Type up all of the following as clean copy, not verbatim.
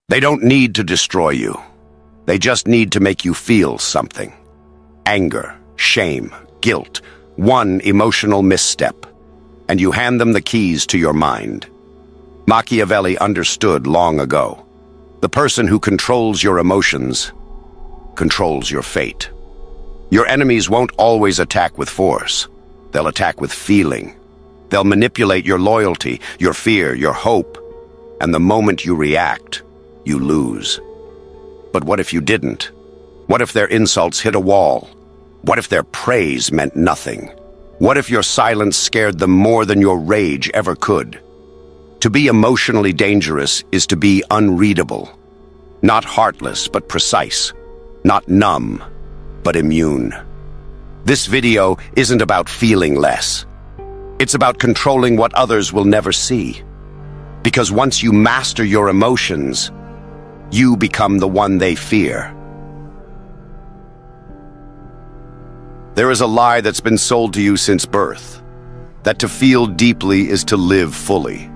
They don't need to destroy you. They just need to make you feel something. Anger, shame, guilt, one emotional misstep, and you hand them the keys to your mind. Machiavelli understood long ago. The person who controls your emotions controls your fate. Your enemies won't always attack with force. They'll attack with feeling. They'll manipulate your loyalty, your fear, your hope. And the moment you react, you lose. But what if you didn't? What if their insults hit a wall? What if their praise meant nothing? What if your silence scared them more than your rage ever could? To be emotionally dangerous is to be unreadable. Not heartless, but precise. Not numb, but immune. This video isn't about feeling less. It's about controlling what others will never see. Because once you master your emotions, you become the one they fear. There is a lie that's been sold to you since birth, that to feel deeply is to live fully,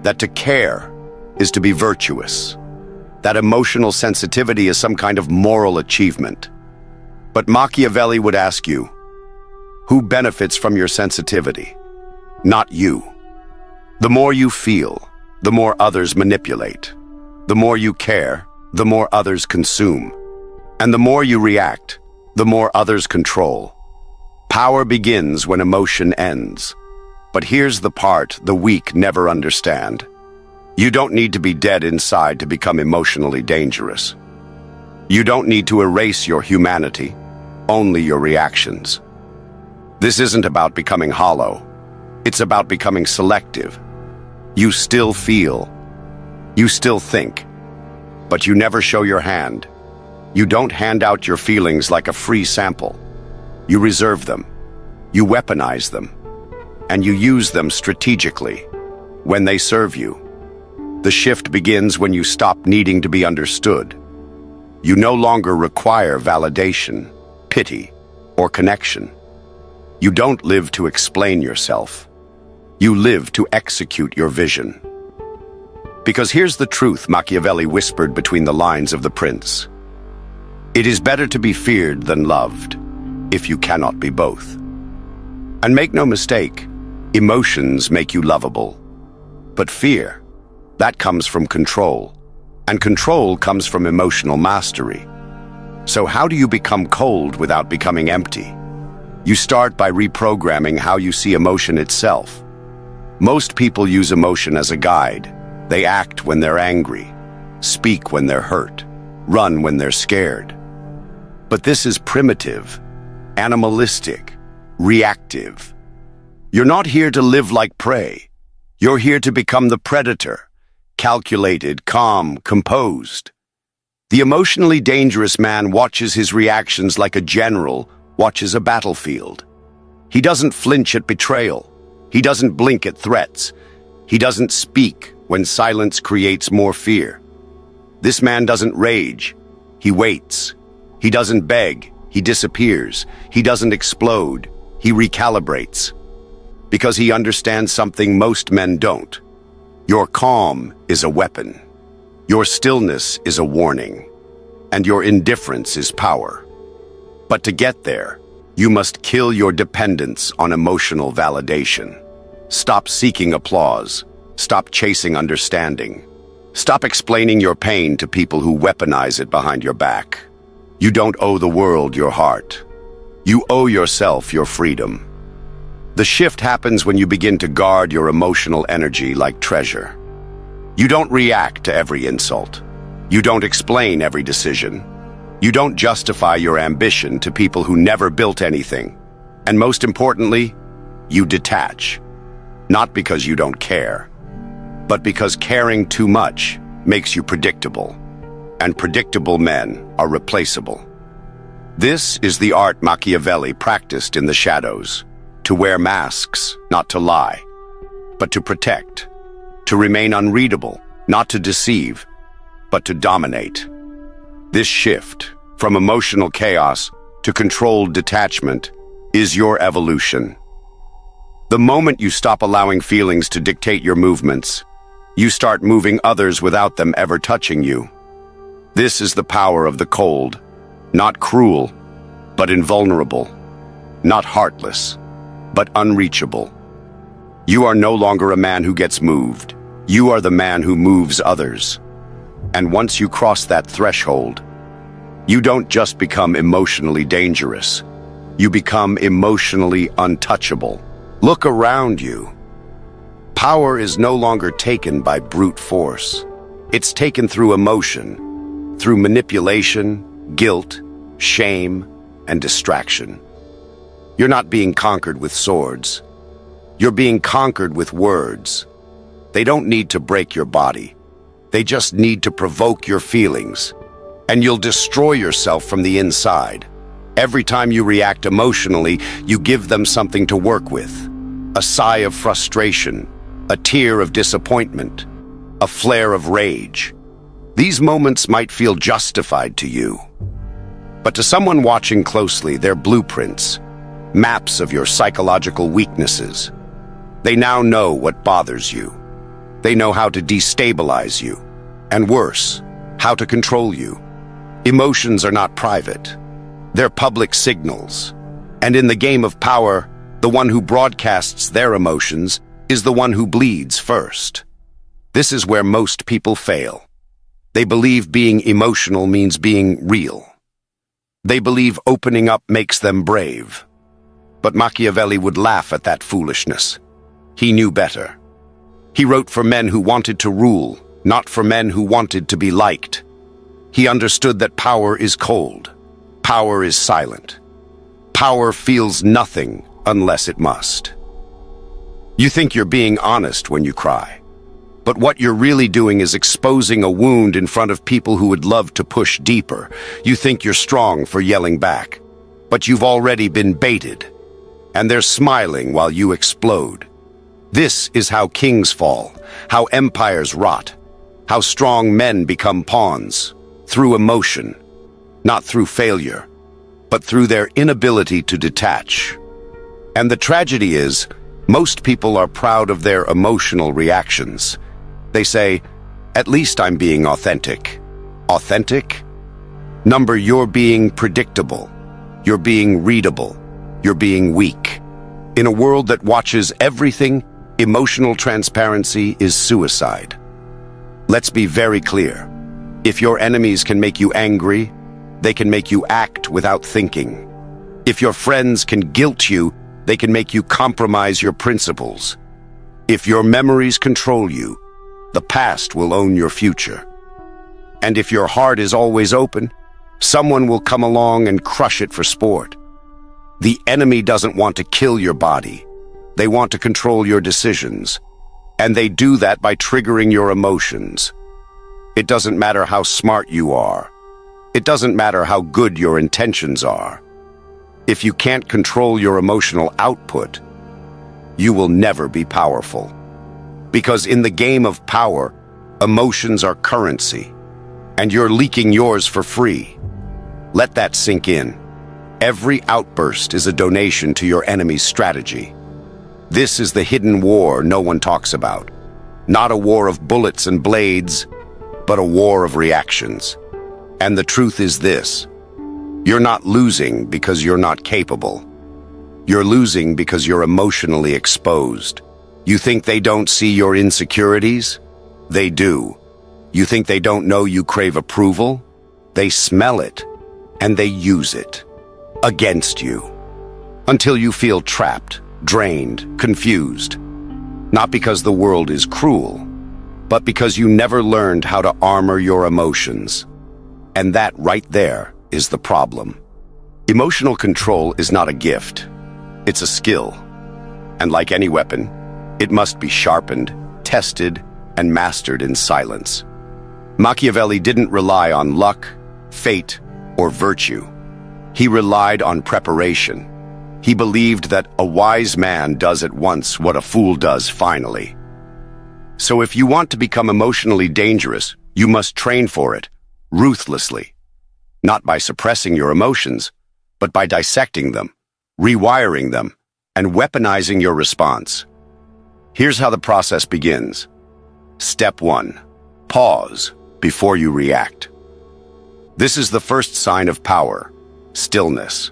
that to care is to be virtuous, that emotional sensitivity is some kind of moral achievement. But Machiavelli would ask you, who benefits from your sensitivity? Not you. The more you feel, the more others manipulate. The more you care, the more others consume. And the more you react, the more others control. Power begins when emotion ends. But here's the part the weak never understand. You don't need to be dead inside to become emotionally dangerous. You don't need to erase your humanity, only your reactions. This isn't about becoming hollow. It's about becoming selective. You still feel. You still think. But you never show your hand. You don't hand out your feelings like a free sample. You reserve them. You weaponize them. And you use them strategically when they serve you. The shift begins when you stop needing to be understood. You no longer require validation, pity, or connection. You don't live to explain yourself. You live to execute your vision. Because here's the truth Machiavelli whispered between the lines of The Prince. It is better to be feared than loved, if you cannot be both. And make no mistake, emotions make you lovable. But fear, that comes from control. And control comes from emotional mastery. So how do you become cold without becoming empty? You start by reprogramming how you see emotion itself. Most people use emotion as a guide. They act when they're angry, speak when they're hurt, run when they're scared. But this is primitive, animalistic, reactive. You're not here to live like prey. You're here to become the predator, calculated, calm, composed. The emotionally dangerous man watches his reactions like a general watches a battlefield. He doesn't flinch at betrayal. He doesn't blink at threats. He doesn't speak when silence creates more fear. This man doesn't rage. He waits. He doesn't beg. He disappears. He doesn't explode. He recalibrates. Because he understands something most men don't. Your calm is a weapon. Your stillness is a warning. And your indifference is power. But to get there, you must kill your dependence on emotional validation. Stop seeking applause. Stop chasing understanding. Stop explaining your pain to people who weaponize it behind your back. You don't owe the world your heart. You owe yourself your freedom. The shift happens when you begin to guard your emotional energy like treasure. You don't react to every insult. You don't explain every decision. You don't justify your ambition to people who never built anything. And most importantly, you detach. Not because you don't care, but because caring too much makes you predictable. And predictable men are replaceable. This is the art Machiavelli practiced in the shadows. To wear masks, not to lie, but to protect. To remain unreadable, not to deceive, but to dominate. This shift, from emotional chaos to controlled detachment, is your evolution. The moment you stop allowing feelings to dictate your movements, You start moving others without them ever touching you. This is the power of the cold, not cruel, but invulnerable, not heartless, but unreachable. You are no longer a man who gets moved. You are the man who moves others. And once you cross that threshold, you don't just become emotionally dangerous. You become emotionally untouchable. Look around you. Power is no longer taken by brute force. It's taken through emotion, through manipulation, guilt, shame, and distraction. You're not being conquered with swords. You're being conquered with words. They don't need to break your body. They just need to provoke your feelings. And you'll destroy yourself from the inside. Every time you react emotionally, you give them something to work with. A sigh of frustration, a tear of disappointment, a flare of rage. These moments might feel justified to you. But to someone watching closely, they're blueprints, maps of your psychological weaknesses. They now know what bothers you. They know how to destabilize you. And worse, how to control you. Emotions are not private. They're public signals. And in the game of power, the one who broadcasts their emotions is the one who bleeds first. This is where most people fail. They believe being emotional means being real. They believe opening up makes them brave. But Machiavelli would laugh at that foolishness. He knew better. He wrote for men who wanted to rule, not for men who wanted to be liked. He understood that power is cold. Power is silent. Power feels nothing unless it must. You think you're being honest when you cry. But what you're really doing is exposing a wound in front of people who would love to push deeper. You think you're strong for yelling back. But you've already been baited. And they're smiling while you explode. This is how kings fall, how empires rot, how strong men become pawns, through emotion, not through failure, but through their inability to detach. And the tragedy is, most people are proud of their emotional reactions. They say, at least I'm being authentic. Authentic? Number, you're being predictable. You're being readable. You're being weak. In a world that watches everything, emotional transparency is suicide. Let's be very clear. If your enemies can make you angry, they can make you act without thinking. If your friends can guilt you, they can make you compromise your principles. If your memories control you, the past will own your future. And if your heart is always open, someone will come along and crush it for sport. The enemy doesn't want to kill your body. They want to control your decisions. And they do that by triggering your emotions. It doesn't matter how smart you are. It doesn't matter how good your intentions are. If you can't control your emotional output, you will never be powerful. Because in the game of power, emotions are currency, and you're leaking yours for free. Let that sink in. Every outburst is a donation to your enemy's strategy. This is the hidden war no one talks about. Not a war of bullets and blades, but a war of reactions. And the truth is this: you're not losing because you're not capable. You're losing because you're emotionally exposed. You think they don't see your insecurities? They do. You think they don't know you crave approval? They smell it, and they use it against you. Until you feel trapped, drained, confused. Not because the world is cruel, but because you never learned how to armor your emotions. And that right there is the problem. Emotional control is not a gift. It's a skill. And like any weapon, it must be sharpened, tested, and mastered in silence. Machiavelli didn't rely on luck, fate, or virtue. He relied on preparation. He believed that a wise man does at once what a fool does finally. So if you want to become emotionally dangerous, you must train for it, ruthlessly. Not by suppressing your emotions, but by dissecting them, rewiring them, and weaponizing your response. Here's how the process begins. Step 1. Pause before you react. This is the first sign of power, stillness.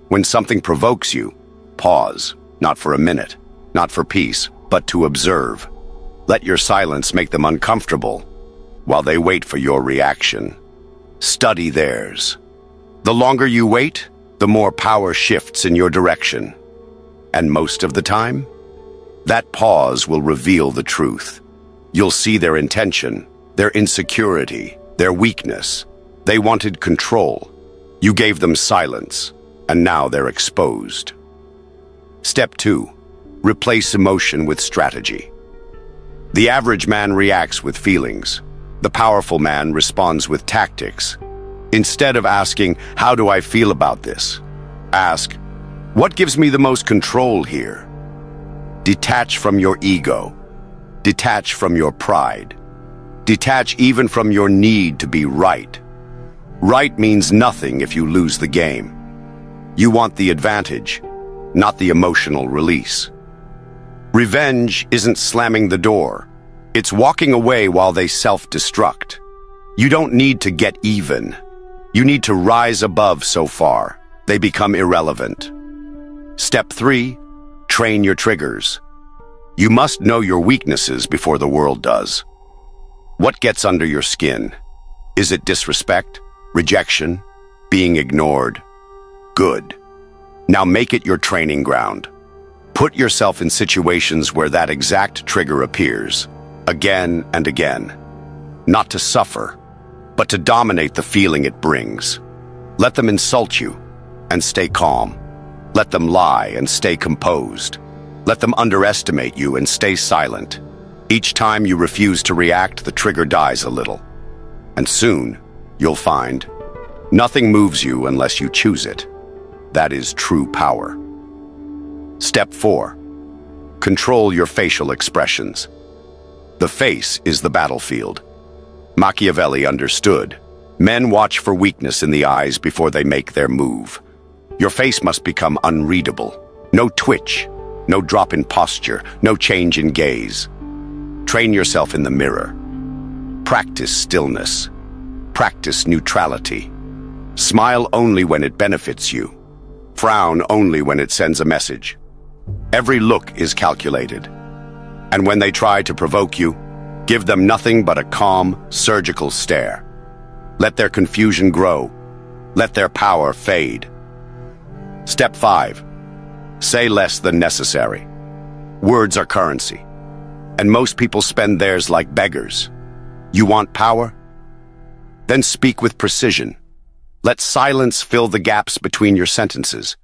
When something provokes you, pause, not for a minute, not for peace, but to observe. Let your silence make them uncomfortable while they wait for your reaction. Study theirs. The longer you wait, the more power shifts in your direction. And most of the time, that pause will reveal the truth. You'll see their intention, their insecurity, their weakness. They wanted control. You gave them silence, and now they're exposed. Step 2. Replace emotion with strategy. The average man reacts with feelings. The powerful man responds with tactics. Instead of asking, "How do I feel about this?" ask, "What gives me the most control here?" Detach from your ego. Detach from your pride. Detach even from your need to be right. Right means nothing if you lose the game. You want the advantage, not the emotional release. Revenge isn't slamming the door. It's walking away while they self-destruct. You don't need to get even. You need to rise above so far. They become irrelevant. Step 3. Train your triggers. You must know your weaknesses before the world does. What gets under your skin? Is it disrespect, rejection, being ignored? Good. Now make it your training ground. Put yourself in situations where that exact trigger appears, again and again. Not to suffer, but to dominate the feeling it brings. Let them insult you and stay calm. Let them lie and stay composed. Let them underestimate you and stay silent. Each time you refuse to react, the trigger dies a little. And soon, you'll find, nothing moves you unless you choose it. That is true power. Step 4. Control your facial expressions. The face is the battlefield. Machiavelli understood. Men watch for weakness in the eyes before they make their move. Your face must become unreadable. No twitch, no drop in posture, no change in gaze. Train yourself in the mirror. Practice stillness. Practice neutrality. Smile only when it benefits you. Frown only when it sends a message. Every look is calculated. And when they try to provoke you, give them nothing but a calm, surgical stare. Let their confusion grow. Let their power fade. Step 5. Say less than necessary. Words are currency, and most people spend theirs like beggars. You want power? Then speak with precision. Let silence fill the gaps between your sentences.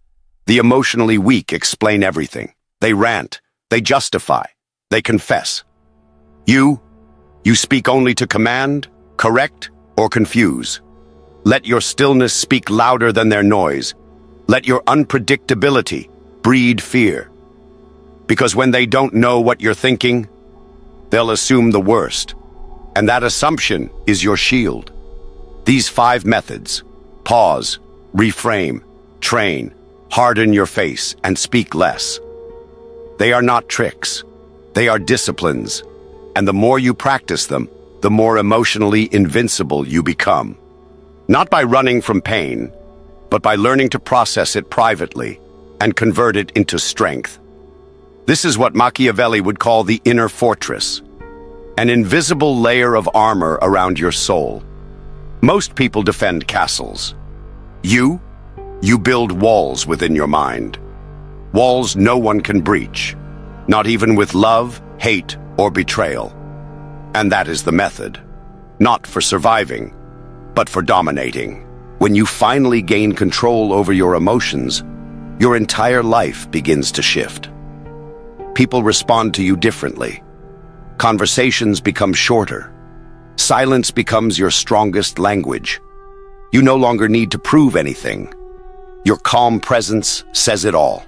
The emotionally weak explain everything. They rant, they justify, they confess. You speak only to command, correct, or confuse. Let your stillness speak louder than their noise. Let your unpredictability breed fear. Because when they don't know what you're thinking, they'll assume the worst. And that assumption is your shield. These 5 methods: pause, reframe, train, harden your face, and speak less. They are not tricks. They are disciplines. And the more you practice them, the more emotionally invincible you become. Not by running from pain, but by learning to process it privately and convert it into strength. This is what Machiavelli would call the inner fortress, an invisible layer of armor around your soul. Most people defend castles. You build walls within your mind. Walls no one can breach, not even with love, hate, or betrayal. And that is the method, not for surviving, but for dominating. When you finally gain control over your emotions, your entire life begins to shift. People respond to you differently. Conversations become shorter. Silence becomes your strongest language. You no longer need to prove anything. Your calm presence says it all.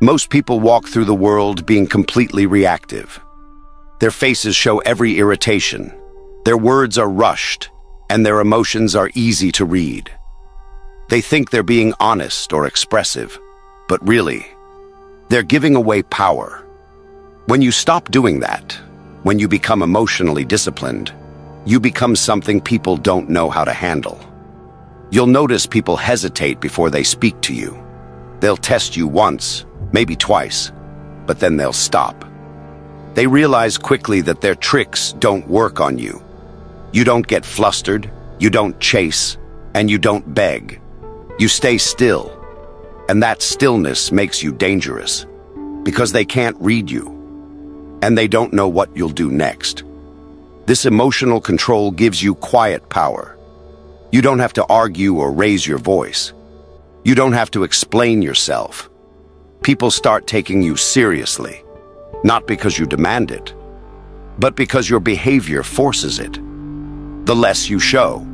Most people walk through the world being completely reactive. Their faces show every irritation. Their words are rushed, and their emotions are easy to read. They think they're being honest or expressive, but really, they're giving away power. When you stop doing that, When you become emotionally disciplined, you become something people don't know how to handle. You'll notice people hesitate before they speak to you. They'll test you once, maybe twice, but then they'll stop. They realize quickly that their tricks don't work on you. You don't get flustered, you don't chase, and you don't beg. You stay still, and that stillness makes you dangerous, because they can't read you, and they don't know what you'll do next. This emotional control gives you quiet power. You don't have to argue or raise your voice. You don't have to explain yourself. People start taking you seriously, not because you demand it, but because your behavior forces it. The less you show,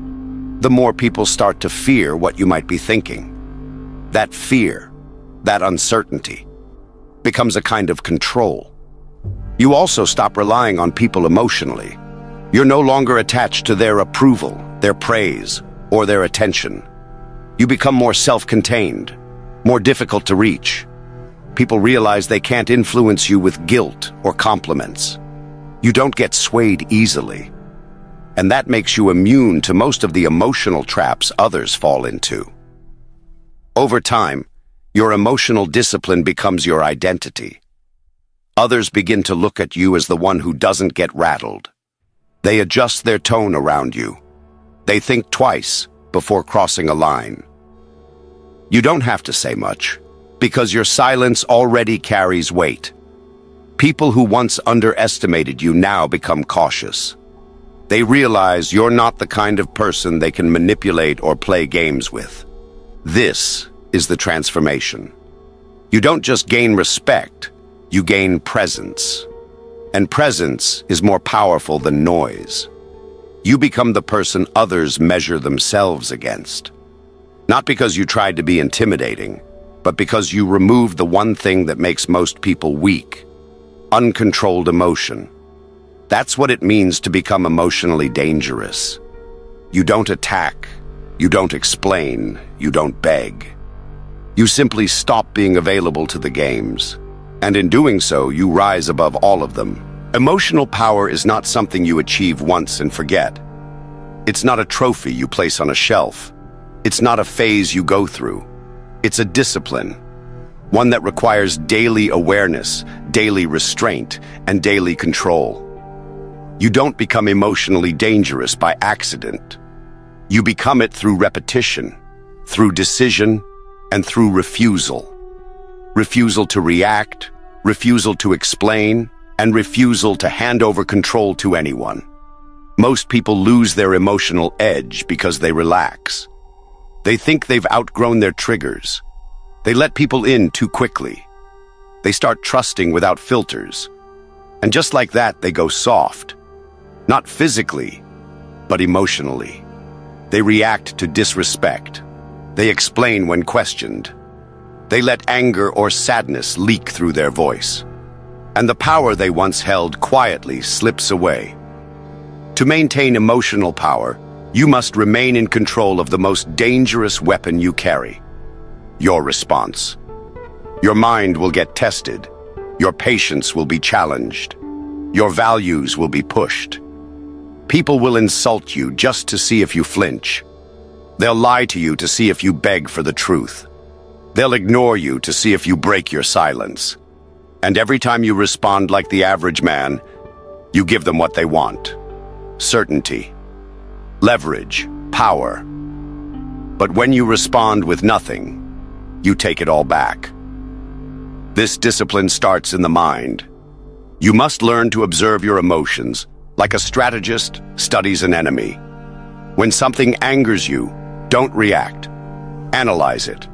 the more people start to fear what you might be thinking. That fear, that uncertainty, becomes a kind of control. You also stop relying on people emotionally. You're no longer attached to their approval, their praise, or their attention. You become more self-contained, more difficult to reach. People realize they can't influence you with guilt or compliments. You don't get swayed easily. And that makes you immune to most of the emotional traps others fall into. Over time, your emotional discipline becomes your identity. Others begin to look at you as the one who doesn't get rattled. They adjust their tone around you. They think twice before crossing a line. You don't have to say much, because your silence already carries weight. People who once underestimated you now become cautious. They realize you're not the kind of person they can manipulate or play games with. This is the transformation. You don't just gain respect, you gain presence. And presence is more powerful than noise. You become the person others measure themselves against. Not because you tried to be intimidating, but because you removed the one thing that makes most people weak: uncontrolled emotion. That's what it means to become emotionally dangerous. You don't attack, you don't explain, you don't beg. You simply stop being available to the games. And in doing so, you rise above all of them. Emotional power is not something you achieve once and forget. It's not a trophy you place on a shelf. It's not a phase you go through. It's a discipline, one that requires daily awareness, daily restraint, and daily control. You don't become emotionally dangerous by accident. You become it through repetition, through decision, and through refusal. Refusal to react, refusal to explain, and refusal to hand over control to anyone. Most people lose their emotional edge because they relax. They think they've outgrown their triggers. They let people in too quickly. They start trusting without filters. And just like that, they go soft. Not physically, but emotionally. They react to disrespect. They explain when questioned. They let anger or sadness leak through their voice. And the power they once held quietly slips away. To maintain emotional power, you must remain in control of the most dangerous weapon you carry: your response. Your mind will get tested. Your patience will be challenged. Your values will be pushed. People will insult you just to see if you flinch. They'll lie to you to see if you beg for the truth. They'll ignore you to see if you break your silence. And every time you respond like the average man, you give them what they want: certainty, leverage, power. But when you respond with nothing, you take it all back. This discipline starts in the mind. You must learn to observe your emotions like a strategist studies an enemy. When something angers you, don't react. Analyze it.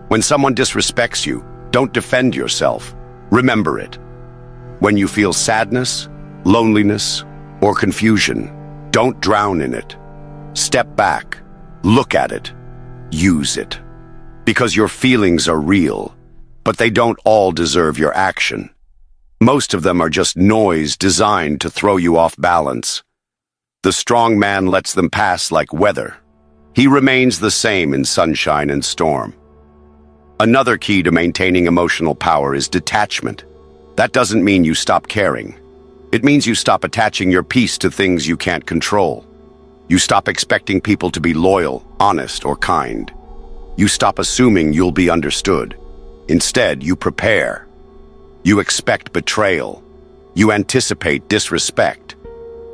When someone disrespects you, don't defend yourself. Remember it. When you feel sadness, loneliness, or confusion, don't drown in it. Step back, look at it, use it. Because your feelings are real, but they don't all deserve your action. Most of them are just noise designed to throw you off balance. The strong man lets them pass like weather. He remains the same in sunshine and storm. Another key to maintaining emotional power is detachment. That doesn't mean you stop caring. It means you stop attaching your peace to things you can't control. You stop expecting people to be loyal, honest, or kind. You stop assuming you'll be understood. Instead, you prepare. You expect betrayal. You anticipate disrespect.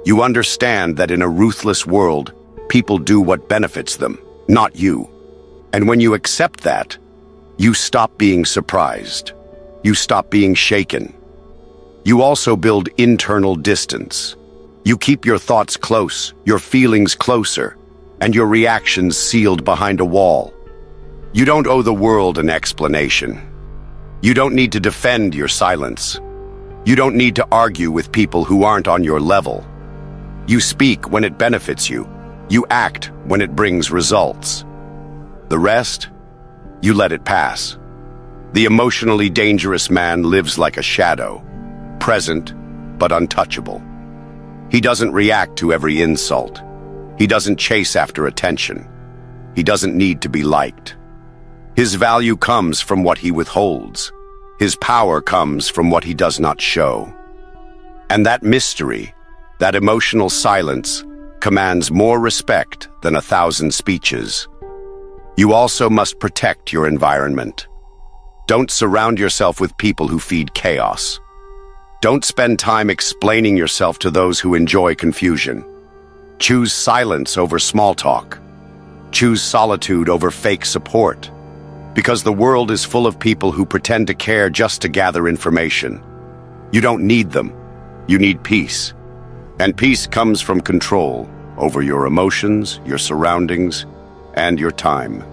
You understand that in a ruthless world, people do what benefits them, not you. And when you accept that, you stop being surprised. You stop being shaken. You also build internal distance. You keep your thoughts close, your feelings closer, and your reactions sealed behind a wall. You don't owe the world an explanation. You don't need to defend your silence. You don't need to argue with people who aren't on your level. You speak when it benefits you. You act when it brings results. The rest, you let it pass. The emotionally dangerous man lives like a shadow, present but untouchable. He doesn't react to every insult. He doesn't chase after attention. He doesn't need to be liked. His value comes from what he withholds. His power comes from what he does not show. And that mystery, that emotional silence, commands more respect than 1,000 speeches. You also must protect your environment. Don't surround yourself with people who feed chaos. Don't spend time explaining yourself to those who enjoy confusion. Choose silence over small talk. Choose solitude over fake support. Because the world is full of people who pretend to care just to gather information. You don't need them. You need peace. And peace comes from control over your emotions, your surroundings, and your time.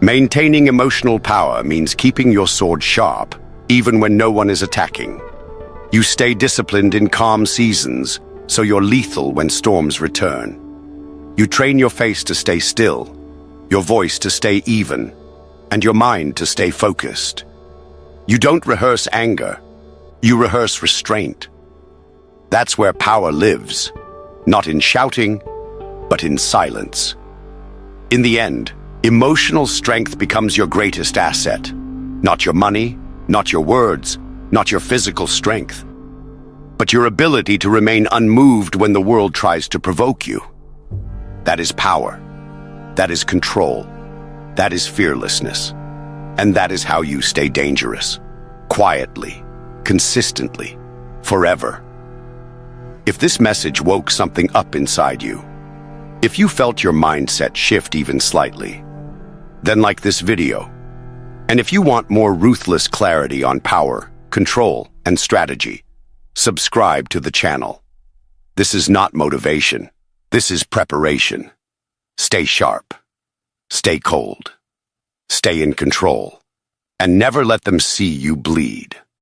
Maintaining emotional power means keeping your sword sharp, even when no one is attacking. You stay disciplined in calm seasons, so you're lethal when storms return. You train your face to stay still, your voice to stay even, and your mind to stay focused. You don't rehearse anger, you rehearse restraint. That's where power lives, not in shouting, but in silence. In the end, emotional strength becomes your greatest asset. Not your money, not your words, not your physical strength, but your ability to remain unmoved when the world tries to provoke you. That is power. That is control. That is fearlessness. And that is how you stay dangerous. Quietly, consistently, forever. If this message woke something up inside you, if you felt your mindset shift even slightly, then like this video. And if you want more ruthless clarity on power, control, and strategy, subscribe to the channel. This is not motivation. This is preparation. Stay sharp. Stay cold. Stay in control. And never let them see you bleed.